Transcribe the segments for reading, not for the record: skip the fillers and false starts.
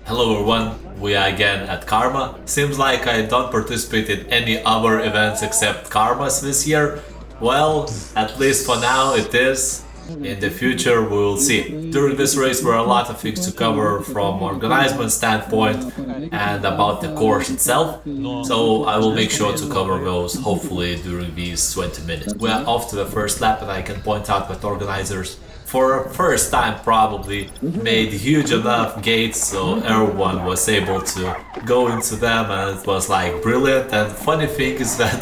Hello everyone, we are again at Karma. Seems like I don't participate in any other events except Karmas this year. Well, at least for now it is. In the future we will see. During this race there are a lot of things to cover from organization standpoint and about the course itself. So I will make sure to cover those hopefully during these 20 minutes. We are off to the first lap and I can point out that organizers for the first time probably made huge enough gates so everyone was able to go into them, and it was like brilliant. And funny thing is that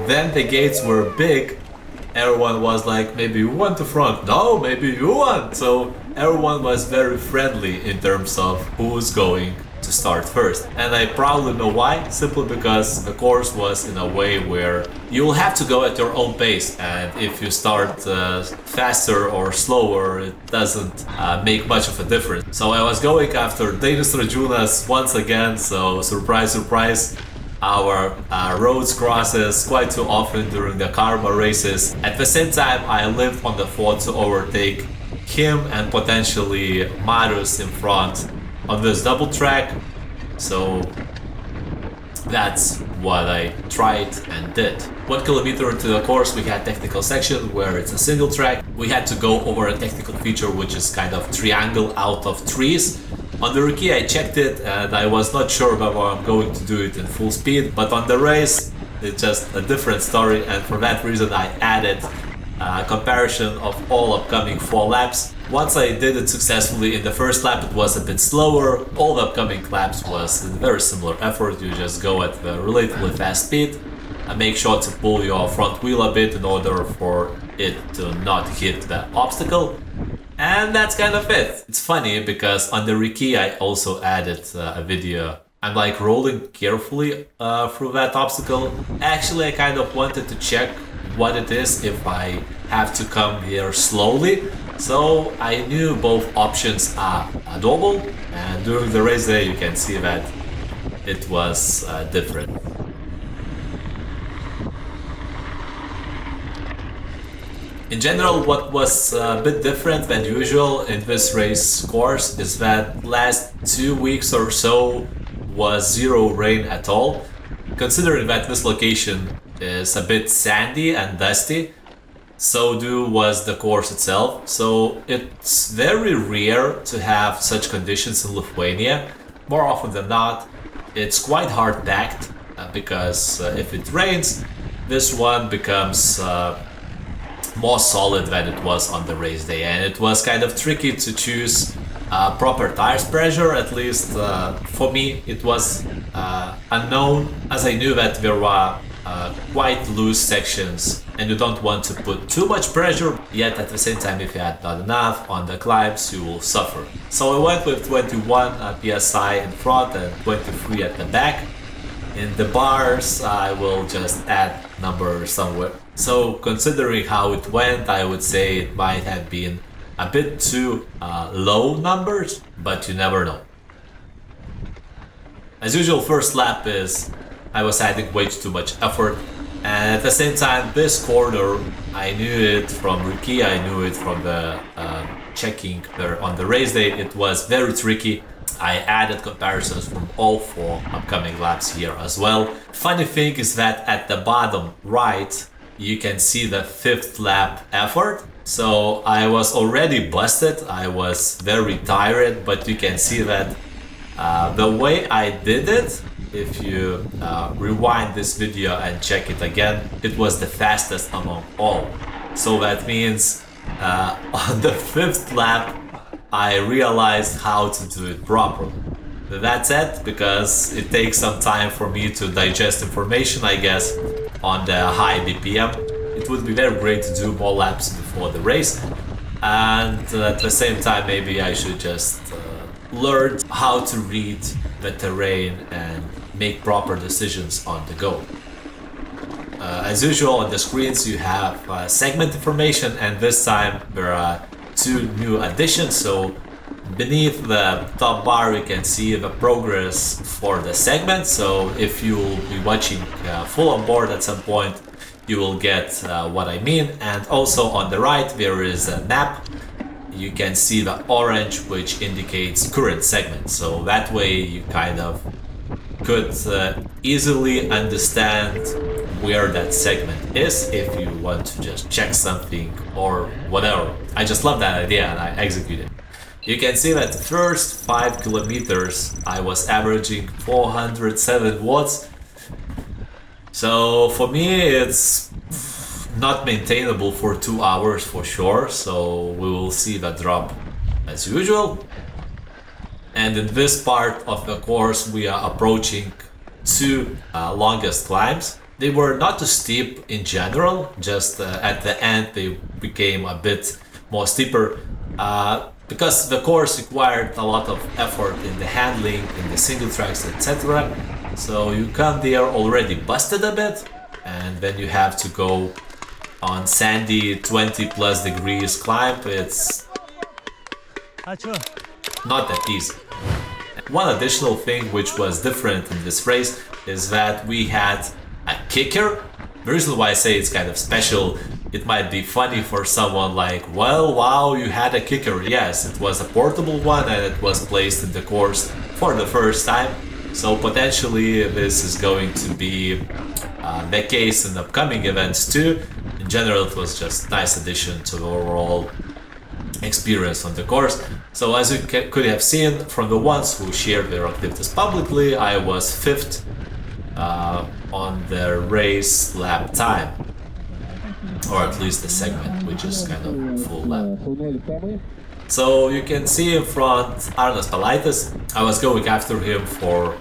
then the gates were big, everyone was like, maybe you want the front, no, maybe you want. So everyone was very friendly in terms of who's going to start first. And I probably know why, simply because the course was in a way where you'll have to go at your own pace, and if you start faster or slower it doesn't make much of a difference. So I was going after Danis Rajunas once again, so surprise surprise, our roads crosses quite too often during the Karma races. At the same time I lived on the thought to overtake him and potentially Marius in front on this double track, so that's what I tried and did. 1 kilometer into the course we had technical section where it's a single track. We had to go over a technical feature which is kind of triangle out of trees. On the rookie I checked it and I was not sure whether I'm going to do it in full speed, but on the race it's just a different story, and for that reason I added a comparison of all upcoming 4 laps. Once I did it successfully in the first lap it was a bit slower. All the upcoming laps was a very similar effort. You just go at a relatively fast speed and make sure to pull your front wheel a bit in order for it to not hit the obstacle. And that's kind of it. It's funny because on the Riki I also added a video. I'm like rolling carefully through that obstacle. Actually I kind of wanted to check what it is if I have to come here slowly. So I knew both options are doable, and during the race day you can see that it was different. In general, what was a bit different than usual in this race course is that last 2 weeks or so was zero rain at all. Considering that this location is a bit sandy and dusty, so too was the course itself. So it's very rare to have such conditions in Lithuania. More often than not, it's quite hard packed because if it rains, this one becomes more solid than it was on the race day, and it was kind of tricky to choose proper tires pressure. At least for me it was unknown, as I knew that there were quite loose sections and you don't want to put too much pressure, yet at the same time if you had not enough on the climbs you will suffer. So I went with 21 psi in front and 23 at the back. In the bars I will just add numbers somewhere. So considering how it went, I would say it might have been a bit too low numbers, but you never know. As usual, first lap is I was adding way too much effort, and at the same time this corner I knew it from Riki, I knew it from the checking there on the race day. It was very tricky. I added comparisons from all 4 upcoming laps here as well. Funny thing is that at the bottom right you can see the 5th lap effort. So I was already busted, I was very tired, but you can see that the way I did it, if you rewind this video and check it again, it was the fastest among all. So that means on the 5th lap I realized how to do it properly. That's it, because it takes some time for me to digest information, I guess, on the high BPM. It would be very great to do more laps before the race, and at the same time maybe I should just learn how to read the terrain and make proper decisions on the go. As usual on the screens you have segment information, and this time there are 2 new additions. So beneath the top bar you can see the progress for the segment. So if you will be watching full on board at some point you will get what I mean. And also on the right there is a map. you can see the orange, which indicates current segment. So that way you kind of could easily understand where that segment is if you want to just check something or whatever. I just love that idea and I execute it. You can see that the first 5 kilometers I was averaging 407 watts. So for me it's not maintainable for 2 hours for sure, so we will see the drop as usual. And in this part of the course we are approaching 2 longest climbs. They were not too steep in general, just at the end they became a bit more steeper because the course required a lot of effort in the handling, in the single tracks, etc. So you come there already busted a bit, and then you have to go on sandy 20+ degrees climb. It's not that easy. One additional thing which was different in this race is that we had a kicker. The reason why I say it's kind of special, it might be funny for someone like, well, wow, you had a kicker. Yes, it was a portable one and it was placed in the course for the first time. So potentially this is going to be the case in upcoming events too. In general, it was just a nice addition to the overall experience on the course. So as you could have seen from the ones who shared their activities publicly, I was 5th on the race lap time, or at least the segment, which is kind of full lap. So you can see in front Arnas Palaitis. I was going after him for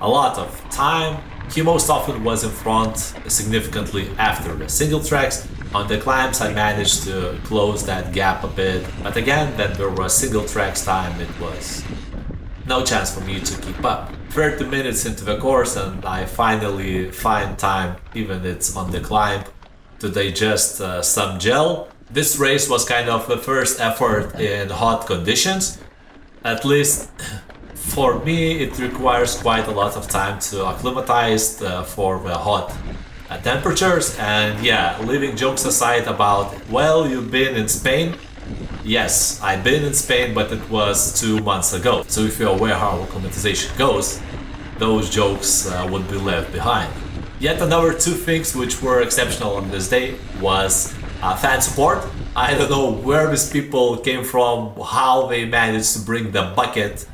a lot of time. He most often was in front significantly after the single tracks. On the climbs I managed to close that gap a bit, but again, then there was single tracks time, it was no chance for me to keep up. 30 minutes into the course and I finally find time, even it's on the climb, to digest some gel. This race was kind of the first effort in hot conditions. At least for me it requires quite a lot of time to acclimatize for the hot temperatures. And yeah, leaving jokes aside about, well, you've been in Spain. Yes, I've been in Spain, but it was 2 months ago. So if you're aware how acclimatization goes, those jokes would be left behind. Yet another 2 things which were exceptional on this day was fan support. I don't know where these people came from, how they managed to bring the bucket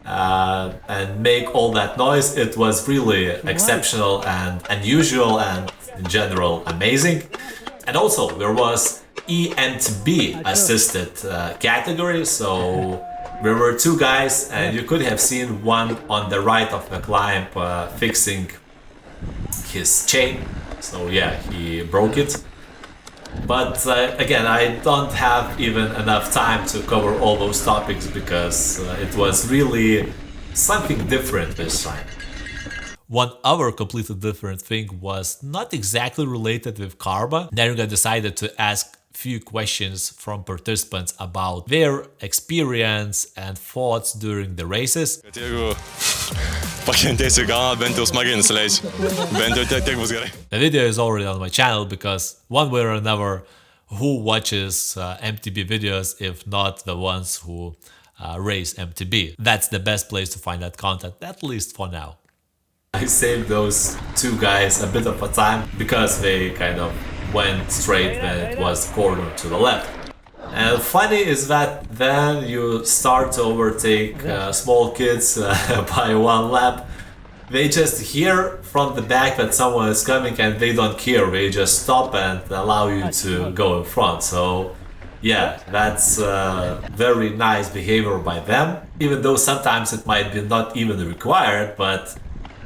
and make all that noise. It was really exceptional and unusual and in general amazing. And also there was MTB assisted category, so there were 2 guys and you could have seen one on the right of the climb fixing his chain. So yeah, he broke it. But again, I don't have even enough time to cover all those topics because it was really something different this time. One other completely different thing was not exactly related with Karma. Neringa decided to ask few questions from participants about their experience and thoughts during the races. The video is already on my channel because one way or another, who watches MTB videos if not the ones who race MTB? That's the best place to find that content, at least for now. I saved those 2 guys a bit of a time because they kind of went straight when it was corner to the left. And funny is that then you start to overtake small kids by 1 lap. They just hear from the back that someone is coming and they don't care, they just stop and allow you to go in front. So yeah, that's very nice behavior by them, even though sometimes it might be not even required, but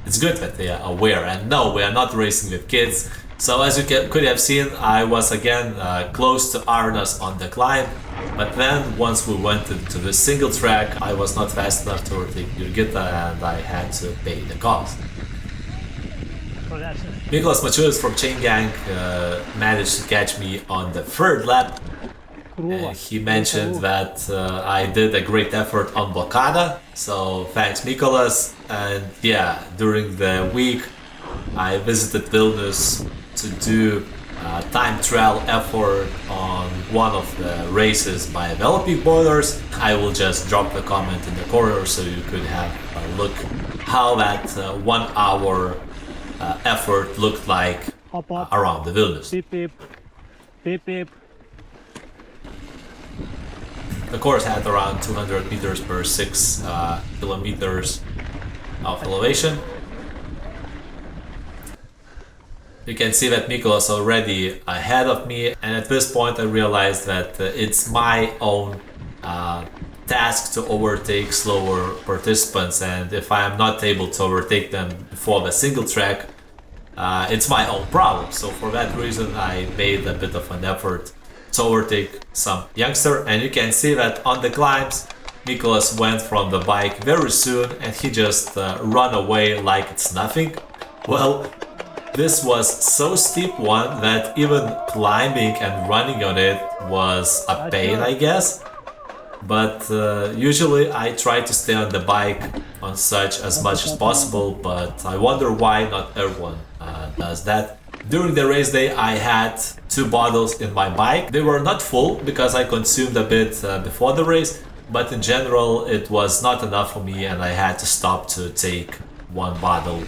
it's good that they are aware. And no, we are not racing with kids. So as you could have seen, I was again close to Arnas on the climb, but then once we went into the single track, I was not fast enough to overtake Jurgita and I had to pay the cost. Miklas Mačiulis from Chain Gang managed to catch me on the 3rd lap. And he mentioned that I did a great effort on Blokada, so thanks Mikolas. And yeah, during the week I visited Vilnius to do time trial effort on one of the races by Velopik Borders, I will just drop the comment in the corner so you could have a look how that 1 hour effort looked like around the Vilnius. Beep, beep. Beep, beep. The course had around 200 meters per 6 kilometers of elevation. You can see that Mykolas already ahead of me, and at this point I realized that it's my own task to overtake slower participants, and if I am not able to overtake them before the single track, it's my own problem. So for that reason I made a bit of an effort to overtake some youngster, and you can see that on the climbs Mykolas went from the bike very soon and he just ran away like it's nothing. Well, this was so steep one that even climbing and running on it was a pain, I guess. But usually I try to stay on the bike on such as much as possible, but I wonder why not everyone does that. During the race day I had 2 bottles in my bike. They were not full because I consumed a bit before the race, but in general it was not enough for me and I had to stop to take 1 bottle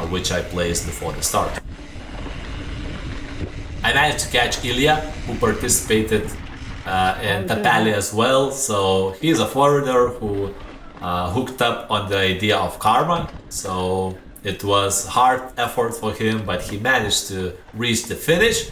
which I placed before the start. I managed to catch Ilya, who participated in Tapali as well, so he's a foreigner who hooked up on the idea of Karma, so it was hard effort for him, but he managed to reach the finish.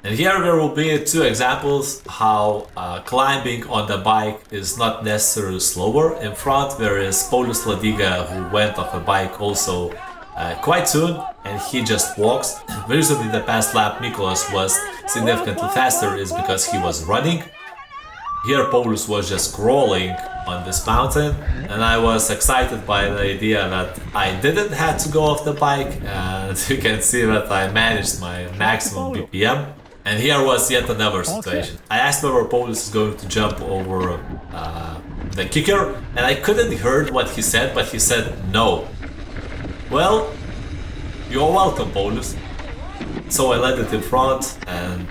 And here there will be 2 examples how climbing on the bike is not necessarily slower. In front there is Paulius Ladiga, who went off a bike also quite soon, and he just walks. The reason in the past lap Mykolas was significantly faster is because he was running. Here Paulius was just crawling on this mountain, and I was excited by the idea that I didn't have to go off the bike, and you can see that I managed my maximum BPM. And here was yet another situation. I asked whether Paulius is going to jump over the kicker, and I couldn't hear what he said, but he said no. Well, you're welcome, Paulius. So I let it in front, and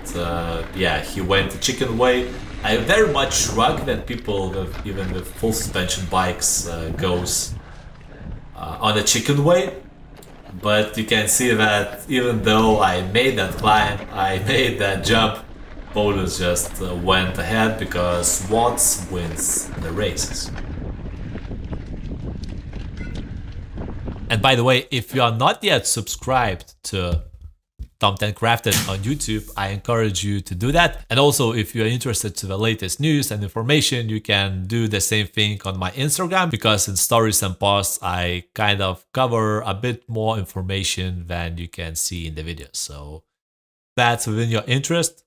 yeah, he went the chicken way. I very much shrug that people, even with full suspension bikes, goes on a chicken way. But you can see that even though I made that climb, I made that jump, Paulius just went ahead because Watts wins the races. And by the way, if you are not yet subscribed to Tom 10 Crafted on YouTube, I encourage you to do that. And also, if you're interested to the latest news and information, you can do the same thing on my Instagram, because in stories and posts, I kind of cover a bit more information than you can see in the videos. So that's within your interest.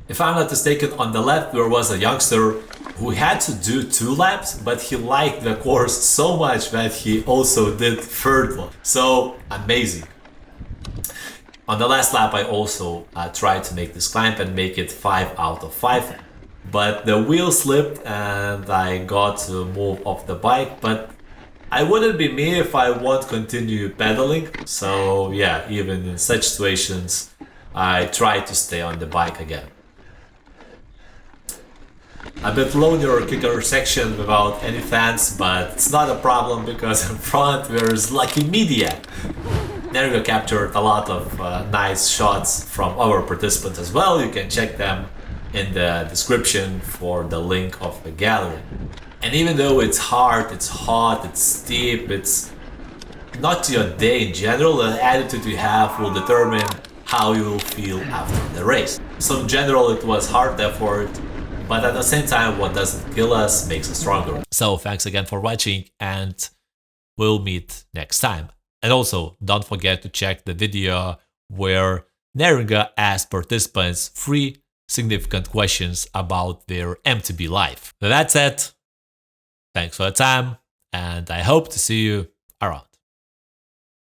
If I'm not mistaken, on the left there was a youngster who had to do 2 laps, but he liked the course so much that he also did 3rd one. So amazing. On the last lap I also tried to make this climb and make it 5 out of 5, but the wheel slipped and I got to move off the bike, but I wouldn't be me if I won't continue pedaling. So yeah, even in such situations I try to stay on the bike again. A bit longer kicker section without any fans, but it's not a problem because in front there's Lucky Media. Neringa captured a lot of nice shots from our participants as well. You can check them in the description for the link of the gallery. And even though it's hard, it's hot, it's steep, it's not your day in general, the attitude you have will determine how you will feel after the race. So in general it was hard effort, but at the same time what doesn't kill us makes us stronger. So thanks again for watching, and we'll meet next time. And also, don't forget to check the video where Neringa asked participants 3 significant questions about their MTB life. So that's it. Thanks for the time, and I hope to see you around.